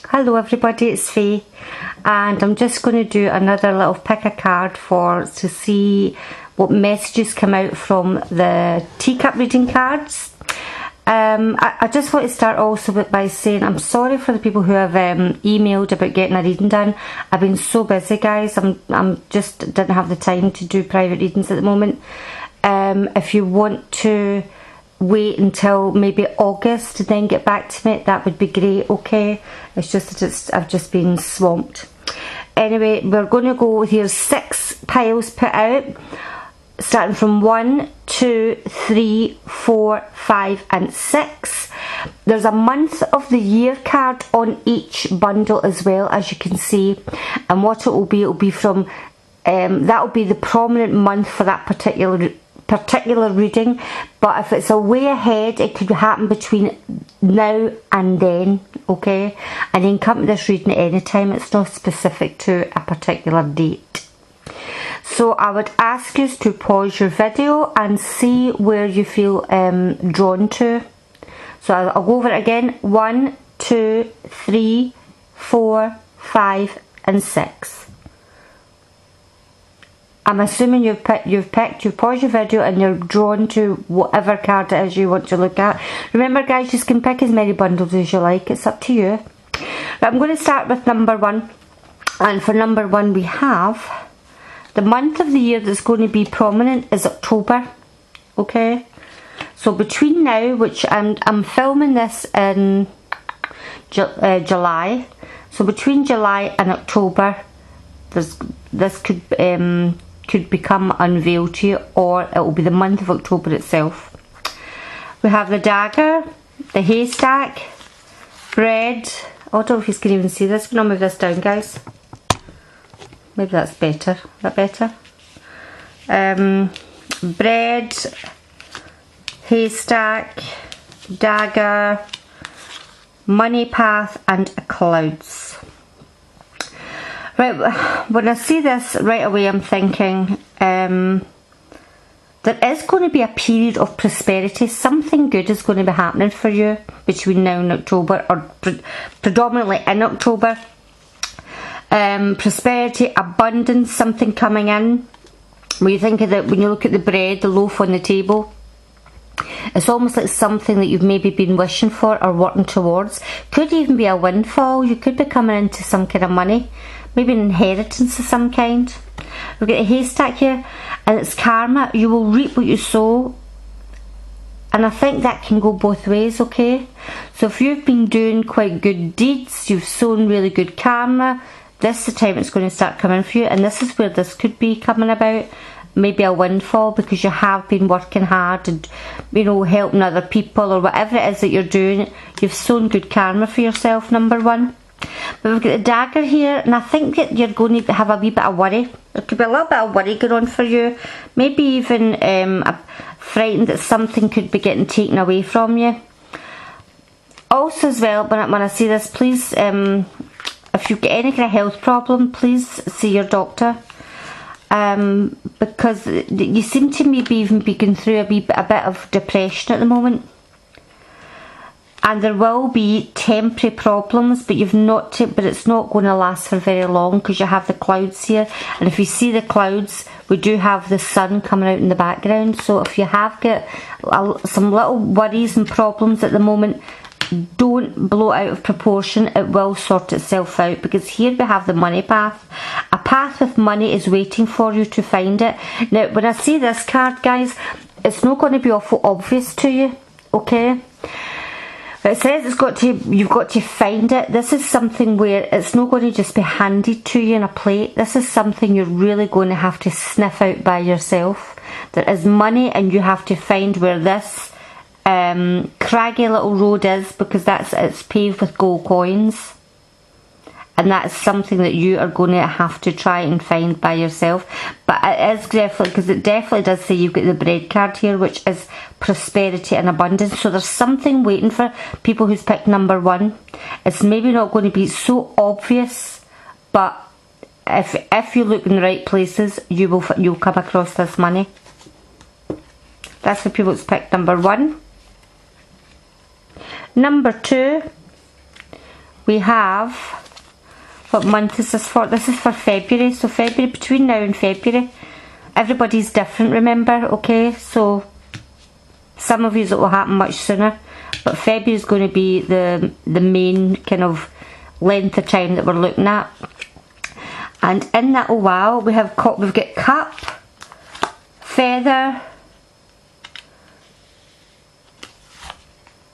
Hello everybody, it's Faye, and I'm just going to do another little pick a card to see what messages come out from the teacup reading cards. I just want to start also by saying I'm sorry for the people who have emailed about getting a reading done. I've been so busy, guys. I'm just didn't have the time to do private readings at the moment. If you want to wait until maybe August and then get back to me, that would be great. Okay, it's just that I've just been swamped. Anyway, we're going to go with here 6 piles put out, starting from 1, 2, 3, 4, 5 and 6. There's a month of the year card on each bundle as well, as you can see, and what it'll be from that'll be the prominent month for that particular reading. But if it's a way ahead, it could happen between now and then. Okay, and you can come to this reading at any time. It's not specific to a particular date. So I would ask you to pause your video and see where you feel drawn to. So I'll go over it again. 1, 2, 3, 4, 5 and 6. I'm assuming you've paused your video and you're drawn to whatever card it is you want to look at. Remember, guys, you can pick as many bundles as you like. It's up to you. But I'm going to start with number 1. And for number 1 we have the month of the year that's going to be prominent is October. Okay, so between now, which I'm filming this in July, so between July and October, this could become unveiled to you, or it will be the month of October itself. We have the dagger, the haystack, bread. I don't know if you can even see this. I'm going to move this down, guys. Maybe that's better. Is that better? Bread, haystack, dagger, money path and clouds. Right, when I see this right away, I'm thinking there is going to be a period of prosperity. Something good is going to be happening for you between now and October, or predominantly in October. Prosperity, abundance, something coming in. When you think of that, when you look at the bread, the loaf on the table, it's almost like something that you've maybe been wishing for or working towards. Could even be a windfall. You could be coming into some kind of money, maybe an inheritance of some kind. We've got a haystack here, and it's karma. You will reap what you sow, and I think that can go both ways. Okay, so if you've been doing quite good deeds, you've sown really good karma, this is the time it's going to start coming for you, and this is where this could be coming about. Maybe a windfall because you have been working hard and, you know, helping other people or whatever it is that you're doing. You've sown good karma for yourself, number 1. But we've got the dagger here, and I think that you're going to have a wee bit of worry. There could be a little bit of worry going on for you. Maybe even frightened that something could be getting taken away from you. Also as well, when I see this, please, if you've got any kind of health problem, please see your doctor. Because you seem to maybe even be going through a bit of depression at the moment, and there will be temporary problems, but but it's not going to last for very long because you have the clouds here, and if you see the clouds, we do have the sun coming out in the background. So if you have got some little worries and problems at the moment, don't blow it out of proportion. It will sort itself out, because here we have the money path. A path with money is waiting for you to find it. Now when I see this card, guys, it's not going to be awful obvious to you. Okay, it says you've got to find it. This is something where it's not going to just be handed to you in a plate. This is something you're really going to have to sniff out by yourself. There is money, and you have to find where this craggy little road is, because it's paved with gold coins, and that's something that you are going to have to try and find by yourself. But it is definitely, because it definitely does say you've got the bread card here, which is prosperity and abundance. So there's something waiting for people who's picked number 1. It's maybe not going to be so obvious, but if you look in the right places, you'll come across this money. That's for people who's picked number 1. Number 2, we have, what month is this for? This is for February. So February, between now and February, everybody's different, remember, okay? So some of you it will happen much sooner, but February is going to be the main kind of length of time that we're looking at. And in that, oh wow, we've got cup, feather,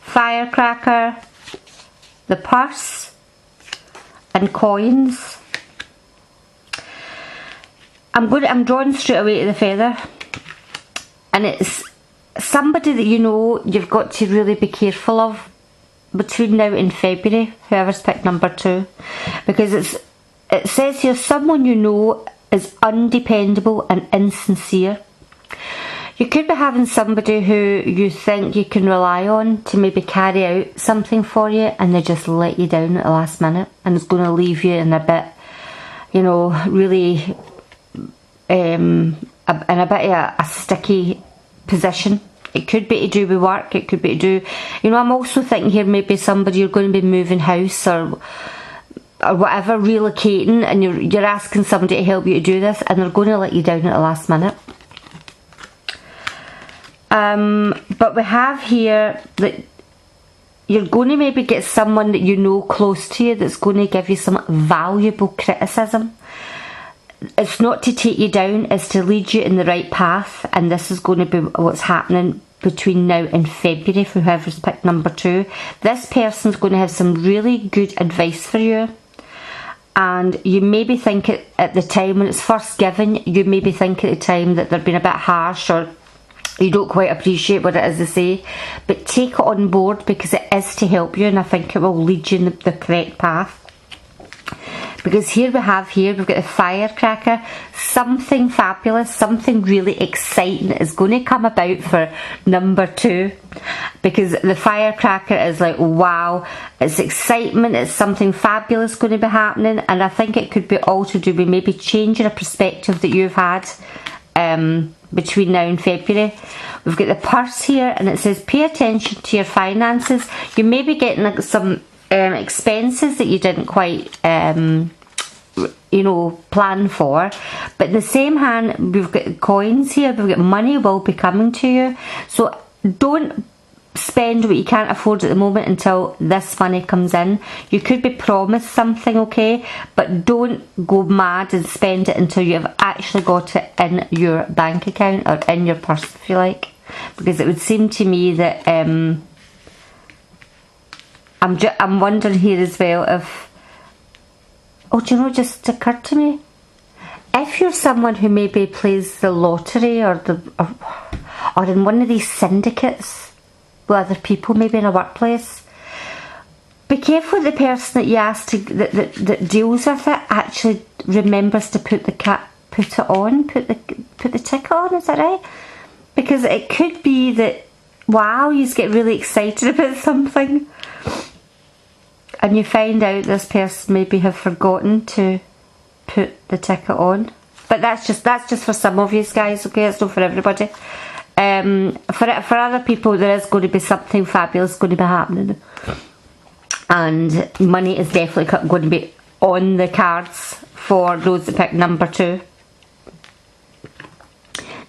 firecracker, the purse, and coins. I'm drawn straight away to the feather, and it's somebody that you know you've got to really be careful of between now and February, whoever's picked number 2, because it says here someone you know is undependable and insincere. You could be having somebody who you think you can rely on to maybe carry out something for you, and they just let you down at the last minute, and it's going to leave you in a bit, you know, really in a bit of a sticky position. It could be to do with work, it could be to do, you know, I'm also thinking here maybe somebody you're going to be moving house or whatever, relocating, and you're asking somebody to help you to do this, and they're going to let you down at the last minute. But we have here that you're going to maybe get someone that you know close to you that's going to give you some valuable criticism. It's not to take you down, it's to lead you in the right path, and this is going to be what's happening between now and February for whoever's picked number 2. This person's going to have some really good advice for you, and you maybe think at the time when it's first given, you maybe think at the time that they're being a bit harsh, or you don't quite appreciate what it is they say, but take it on board because it is to help you, and I think it will lead you in the correct path. Because here we've got the firecracker, something fabulous, something really exciting is going to come about for number 2, because the firecracker is like, wow, it's excitement, it's something fabulous going to be happening, and I think it could be all to do with maybe changing a perspective that you've had between now and February. We've got the purse here, and it says pay attention to your finances. You may be getting like some expenses that you didn't quite you know, plan for, but in the same hand we've got coins here, we've got money will be coming to you, so don't spend what you can't afford at the moment until this money comes in. You could be promised something, okay, but don't go mad and spend it until you have actually got it in your bank account or in your purse, if you like, because it would seem to me that I'm wondering here as well if, oh, do you know, just occurred to me, if you're someone who maybe plays the lottery or in one of these syndicates with other people, maybe in a workplace, be careful the person that you ask to that deals with it actually remembers to put the ticket on. Is that right? Because it could be that, wow, you just get really excited about something, and you find out this person maybe have forgotten to put the ticket on. But that's just for some of you guys, okay? It's not for everybody. For other people, there is going to be something fabulous going to be happening, and money is definitely going to be on the cards for those that pick number 2.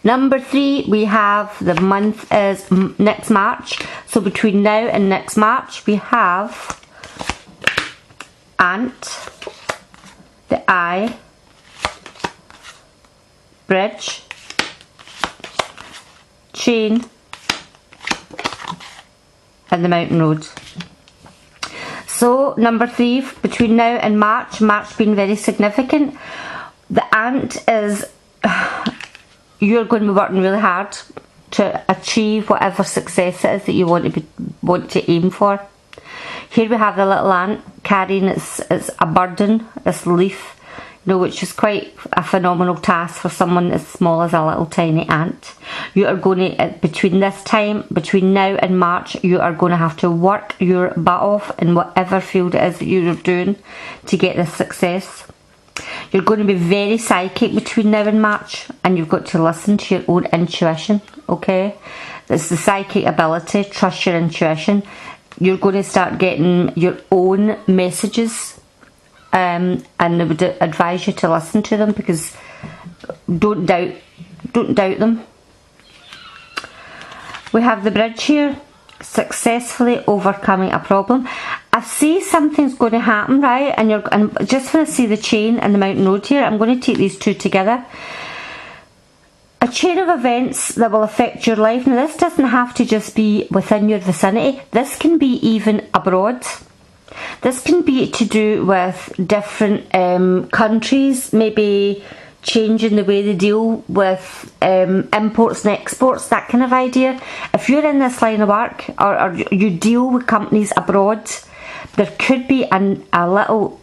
Number 3, we have the month is next March. So between now and next March, we have ant, the eye, bridge, chain, and the mountain road. So number 3, between now and March being very significant. The ant is, you're going to be working really hard to achieve whatever success it is that you want to aim for. Here we have the little ant carrying it's a burden, this leaf, you know, which is quite a phenomenal task for someone as small as a little tiny ant. You are going to, between now and March, you are going to have to work your butt off in whatever field it is that you're doing to get this success. You're going to be very psychic between now and March, and you've got to listen to your own intuition, okay? It's the psychic ability, trust your intuition. you're going to start getting your own messages, and I would advise you to listen to them, because don't doubt them. We have the bridge here, successfully overcoming a problem. I see something's going to happen, right? And just when I see the chain and the mountain road here, I'm going to take these two together. A chain of events that will affect your life. Now, this doesn't have to just be within your vicinity. This can be even abroad. This can be to do with different countries, maybe changing the way they deal with imports and exports, that kind of idea. If you're in this line of work, or you deal with companies abroad, there could be a little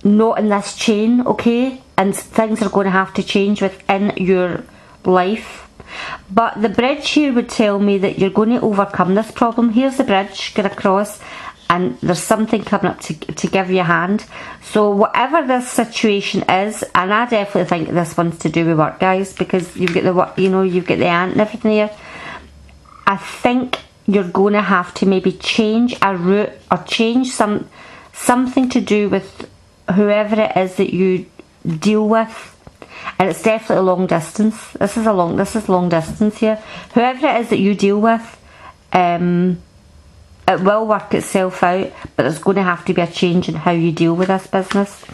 knot in this chain, okay? And things are going to have to change within your life. But the bridge here would tell me that you're going to overcome this problem. Here's the bridge, get across, and there's something coming up to give you a hand. So whatever this situation is, and I definitely think this one's to do with work, guys, because you've got the work, you know, you've got the ant and everything here. I think you're going to have to maybe change a route, or change something to do with whoever it is that you deal with. And it's definitely long distance. This is long distance here. Whoever it is that you deal with, it will work itself out, but there's going to have to be a change in how you deal with this business.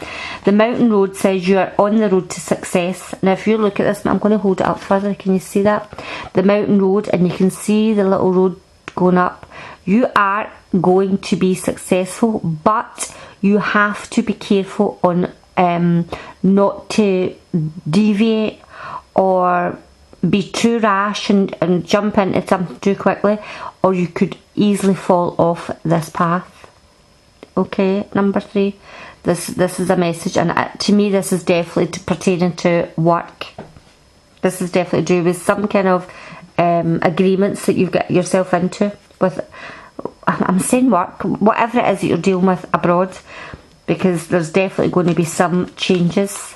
The mountain road says you are on the road to success. Now, if you look at this, I'm going to hold it up further. Can you see that? The mountain road, and you can see the little road going up. You are going to be successful, but you have to be careful on not to deviate or be too rash and jump into something too quickly, or you could easily fall off this path. Okay, number 3, this is a message, and to me this is definitely pertaining to work. This is definitely to do with some kind of agreements that you've got yourself into with, I'm saying work, whatever it is that you're dealing with abroad, because there's definitely going to be some changes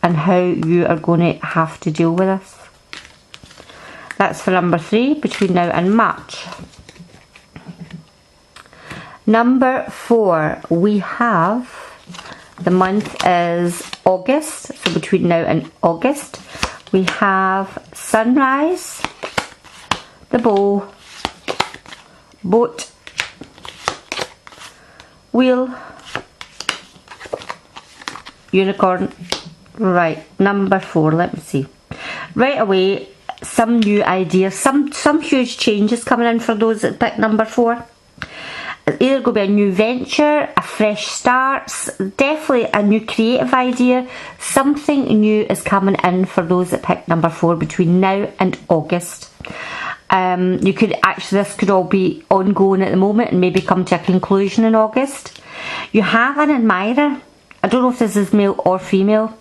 in how you are going to have to deal with this. That's for number 3, between now and March. Number 4, we have, the month is August, so between now and August, we have sunrise, the bow, boat, wheel, unicorn. Right, number 4, let me see. Right away, some new ideas, some huge changes coming in for those that pick number 4. It's either going to be a new venture, a fresh start, definitely a new creative idea. Something new is coming in for those that pick number 4 between now and August. You could actually, this could all be ongoing at the moment and maybe come to a conclusion in August. You have an admirer. I don't know if this is male or female.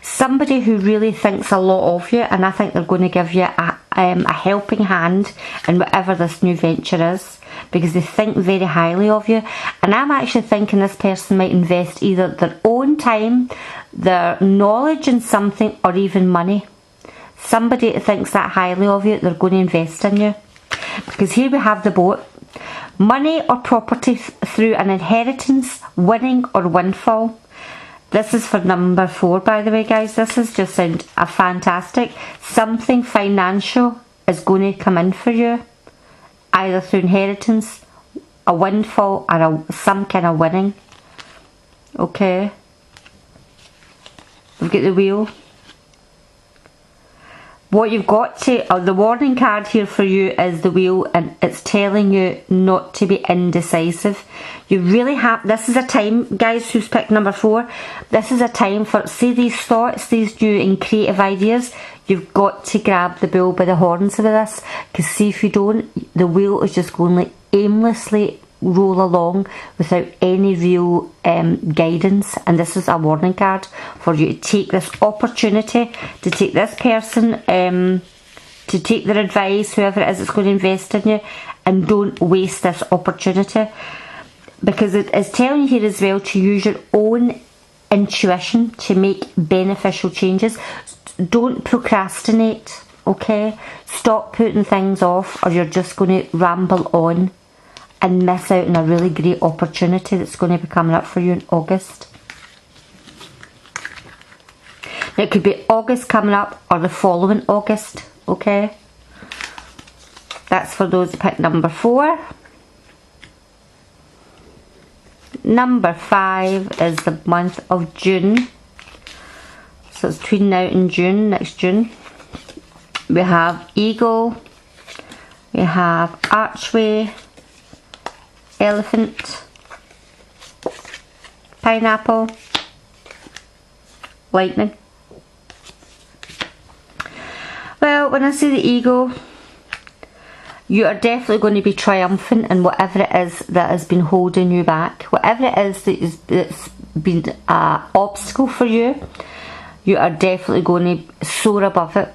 Somebody who really thinks a lot of you, and I think they're going to give you a helping hand in whatever this new venture is, because they think very highly of you. And I'm actually thinking this person might invest either their own time, their knowledge in something, or even money. Somebody that thinks that highly of you, they're going to invest in you. Because here we have the boat. Money or property through an inheritance, winning or windfall. This is for number 4, by the way, guys. This is just sound fantastic. Something financial is going to come in for you, either through inheritance, a windfall, or some kind of winning. Okay. We've got the wheel. What you've got to, the warning card here for you is the wheel, and it's telling you not to be indecisive. You really have, this is a time, guys who's picked number 4, this is a time for, say, these thoughts, these new and creative ideas, you've got to grab the bull by the horns with this, because see, if you don't, the wheel is just going to aimlessly roll along without any real guidance. And this is a warning card for you to take this opportunity, to take this person, to take their advice, whoever it is that's going to invest in you, and don't waste this opportunity, because it is telling you here as well to use your own intuition to make beneficial changes. Don't procrastinate. okay? Stop putting things off, or you're just going to ramble on and miss out on a really great opportunity that's going to be coming up for you in August. Now, it could be August coming up or the following August, okay? That's for those that pick number 4. Number 5 is the month of June. So it's between now and June, next June. We have Eagle, we have Archway, Elephant, Pineapple, Lightning. Well, when I say the Eagle, you are definitely going to be triumphant in whatever it is that has been holding you back. Whatever it is that's been an obstacle for you, you are definitely going to soar above it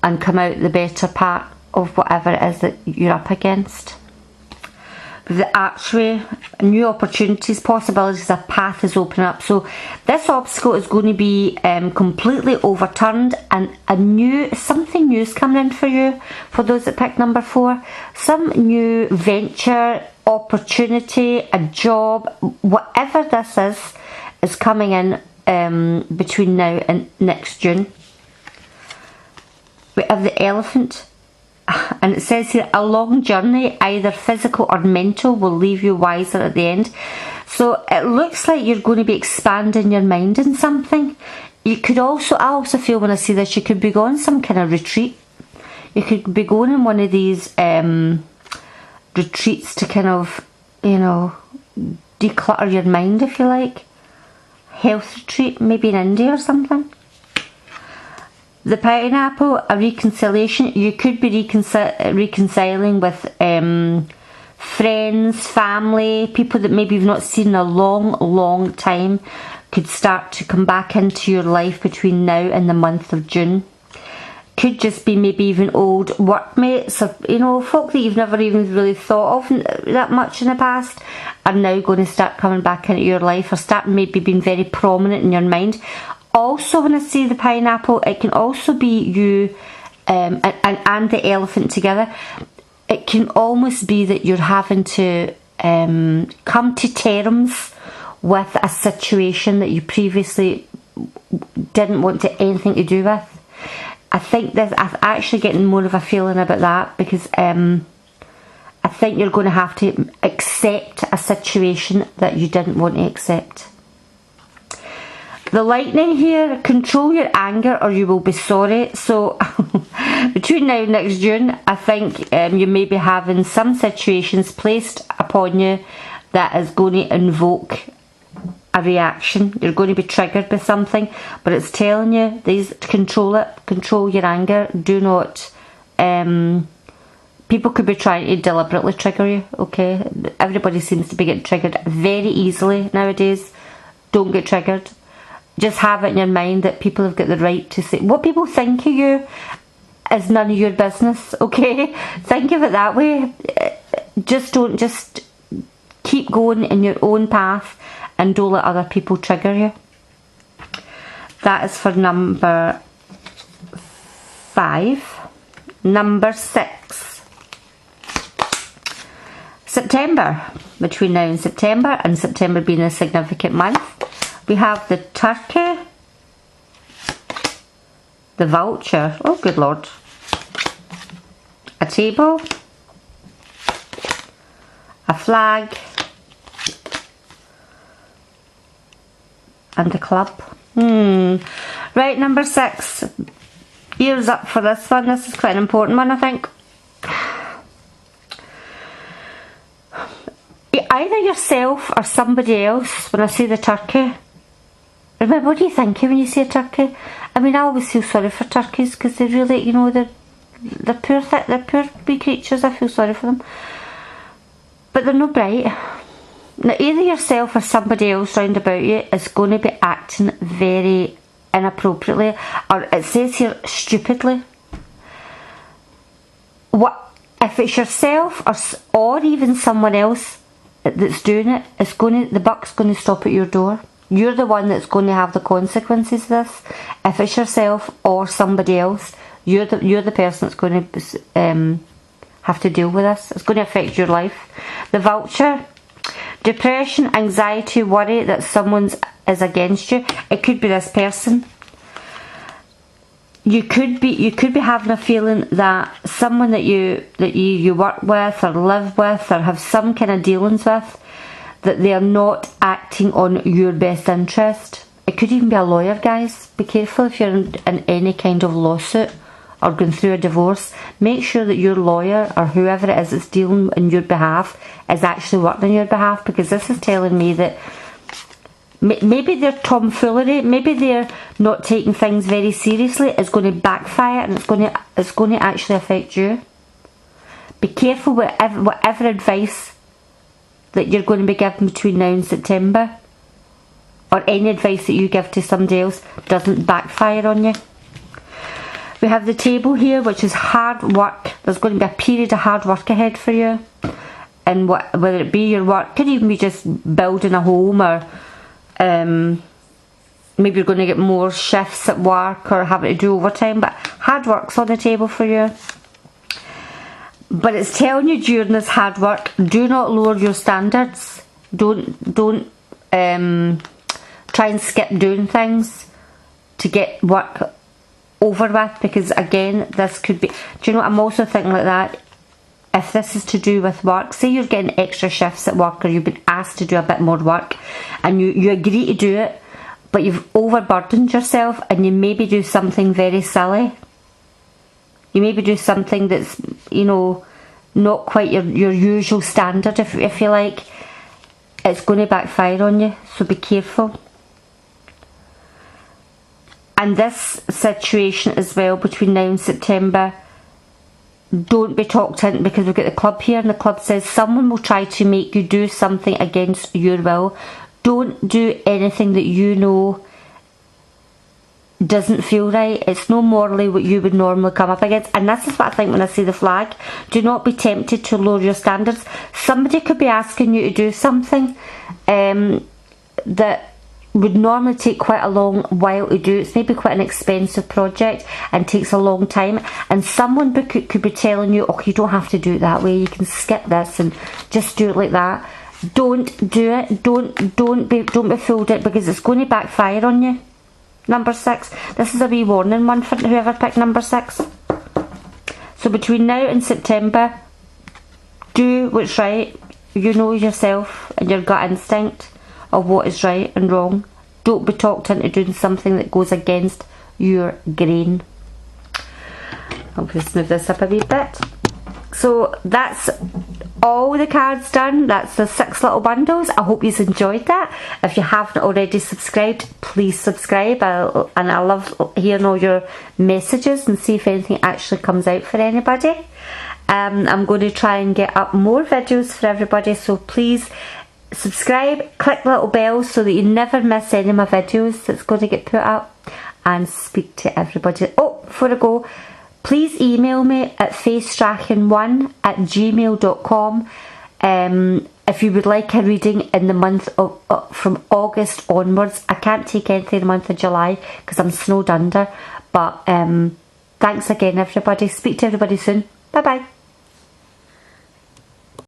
and come out the better part of whatever it is that you're up against. With the Archway, new opportunities, possibilities, a path is opening up. So this obstacle is going to be completely overturned, and something new is coming in for you. For those that pick number 4, some new venture, opportunity, a job, whatever this is coming in between now and next June. We have the Elephant, and it says here, a long journey, either physical or mental, will leave you wiser at the end. So it looks like you're going to be expanding your mind in something. You could also, I also feel when I see this, you could be going some kind of retreat. You could be going in one of these retreats to kind of, you know, declutter your mind, if you like. Health retreat, maybe in India or something. The Pineapple, a reconciliation. You could be reconciling with friends, family, people that maybe you've not seen in a long time, could start to come back into your life between now and the month of June. Could just be maybe even old workmates, or, you know, folk that you've never even really thought of that much in the past are now going to start coming back into your life, or start maybe being very prominent in your mind. Also, when I say the Pineapple, it can also be you and the Elephant together. It can almost be that you're having to come to terms with a situation that you previously didn't want anything to do with. I think I'm actually getting more of a feeling about that, because I think you're going to have to accept a situation that you didn't want to accept. The Lightning here, control your anger or you will be sorry. So between now and next June, I think you may be having some situations placed upon you that is going to invoke a reaction. You're going to be triggered by something, but it's telling you, control it, control your anger. Do not, people could be trying to deliberately trigger you, okay? Everybody seems to be getting triggered very easily nowadays. Don't get triggered. Just have it in your mind that people have got the right to say, what people think of you is none of your business, okay? Think of it that way. Just keep going in your own path, and don't let other people trigger you. That is for number 5. Number 6. September. Between now and September being a significant month, we have the Turkey, the Vulture, oh good lord, a table, a flag, and a club. Right, number 6. Ears up for this one. This is quite an important one, I think. Either yourself or somebody else, when I say the turkey. Remember, what do you think when you say a turkey? I mean, I always feel sorry for turkeys, because they really, you know, they're poor wee creatures. I feel sorry for them. But they're no bright. Now, either yourself or somebody else round about you is going to be acting very inappropriately, or it says here, stupidly. What if it's yourself or even someone else that's doing it? The buck's going to stop at your door. You're the one that's going to have the consequences of this. If it's yourself or somebody else You're the person that's going to have to deal with this. It's going to affect your life. The Vulture. Depression, anxiety, worry that someone is against you. It could be this person. You could be having a feeling that someone that you work with or live with or have some kind of dealings with, that they are not acting on your best interest. It could even be a lawyer, guys. Be careful if you're in any kind of lawsuit or going through a divorce. Make sure that your lawyer or whoever it is that's dealing on your behalf is actually working on your behalf, because this is telling me that maybe their tomfoolery, maybe they're not taking things very seriously, is going to backfire, and it's going to actually affect you. Be careful whatever advice that you're going to be given between now and September, or any advice that you give to somebody else, doesn't backfire on you. We have the Table here, which is hard work. There's going to be a period of hard work ahead for you, and whether it be your work, could even be just building a home, or maybe you're going to get more shifts at work or having to do overtime, but hard work's on the table for you. But it's telling you during this hard work, do not lower your standards. Don't try and skip doing things to get work over with, because again, this could be, do you know what, I'm also thinking like that, if this is to do with work, say you're getting extra shifts at work, or you've been asked to do a bit more work and you agree to do it, but you've overburdened yourself and you maybe do something very silly. You maybe do something that's, you know, not quite your usual standard, if you like. It's going to backfire on you, so be careful. And this situation as well, between now and September, don't be talked into, because we've got the Club here, and the Club says someone will try to make you do something against your will. Don't do anything that you know doesn't feel right. It's no morally what you would normally come up against. And this is what I think when I see the flag. Do not be tempted to lower your standards. Somebody could be asking you to do something that would normally take quite a long while to do. It's maybe quite an expensive project and takes a long time, and someone could be telling you, oh, you don't have to do it that way, you can skip this and just do it like that. Don't do it. Don't be fooled it, because it's going to backfire on you. Number 6. This is a wee warning one for whoever picked number 6. So between now and September, do what's right. You know yourself and your gut instinct of what is right and wrong. Don't be talked into doing something that goes against your grain. I'll just move this up a wee bit. So that's all the cards done. That's the 6 little bundles. I hope you've enjoyed that. If you haven't already subscribed, please subscribe. And I love hearing all your messages and see if anything actually comes out for anybody. I'm going to try and get up more videos for everybody, so please subscribe, click the little bell so that you never miss any of my videos that's going to get put up, and speak to everybody. Oh, before I go, please email me at facetracking1@gmail.com if you would like a reading in the month of from August onwards. I can't take anything in the month of July because I'm snowed under, but thanks again everybody. Speak to everybody soon. Bye bye.